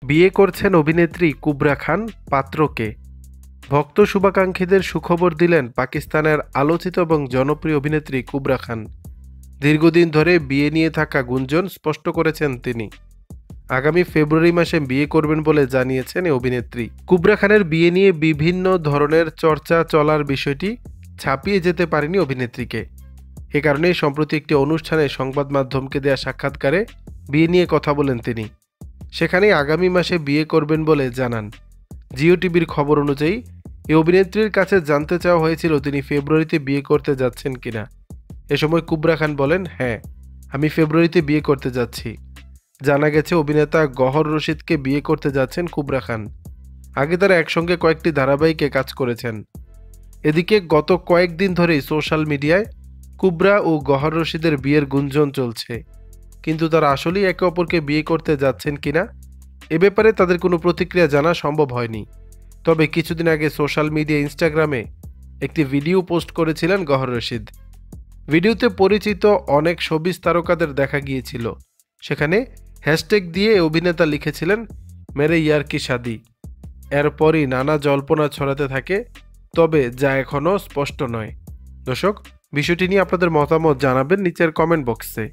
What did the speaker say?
বিয়ে করছেন অভিনেত্রী কুবরা খান। পাত্রকে ভক্ত শুভাকাঙ্ক্ষীদের সুখবর দিলেন পাকিস্তানের আলোচিত এবং জনপ্রিয় অভিনেত্রী কুবরা খান। দীর্ঘদিন ধরে বিয়ে নিয়ে থাকা গুঞ্জন স্পষ্ট করেছেন তিনি। আগামী ফেব্রুয়ারি মাসে বিয়ে করবেন বলে জানিয়েছেন এই অভিনেত্রী। কুবরা খানের বিয়ে নিয়ে বিভিন্ন ধরনের চর্চা চলার বিষয়টি ছাপিয়ে যেতে পারেনি অভিনেত্রীকে। এ কারণেই সম্প্রতি একটি অনুষ্ঠানে সংবাদ মাধ্যমকে দেয়া সাক্ষাৎকারে বিয়ে নিয়ে কথা বলেন তিনি। সেখানেই আগামী মাসে বিয়ে করবেন বলে জানান। জিও টিভির খবর অনুযায়ী এই অভিনেত্রীর কাছে জানতে চাওয়া হয়েছিল তিনি ফেব্রুয়ারিতে বিয়ে করতে যাচ্ছেন কিনা। এ সময় কুবরা খান বলেন, হ্যাঁ, আমি ফেব্রুয়ারিতে বিয়ে করতে যাচ্ছি। জানা গেছে অভিনেতা গহর রশিদকে বিয়ে করতে যাচ্ছেন কুবরা খান। আগে তারা একসঙ্গে কয়েকটি ধারাবাহিকে কাজ করেছেন। এদিকে গত কয়েকদিন ধরেই সোশ্যাল মিডিয়ায় কুবরা ও গহর রশিদের বিয়ের গুঞ্জন চলছে, কিন্তু তারা আসলেই একে অপরকে বিয়ে করতে যাচ্ছেন কিনা এ ব্যাপারে তাদের কোনো প্রতিক্রিয়া জানা সম্ভব হয়নি। তবে কিছুদিন আগে সোশ্যাল মিডিয়া ইনস্টাগ্রামে একটি ভিডিও পোস্ট করেছিলেন গহর রশিদ। ভিডিওতে পরিচিত অনেক শোবিজ তারকাদের দেখা গিয়েছিল। সেখানে হ্যাশট্যাগ দিয়ে অভিনেতা লিখেছিলেন মেরে ইয়ার কি শাদি। এরপরই নানা জল্পনা ছড়াতে থাকে, তবে যা এখনও স্পষ্ট নয়। দর্শক, বিষয়টি নিয়ে আপনাদের মতামত জানাবেন নিচের কমেন্ট বক্সে।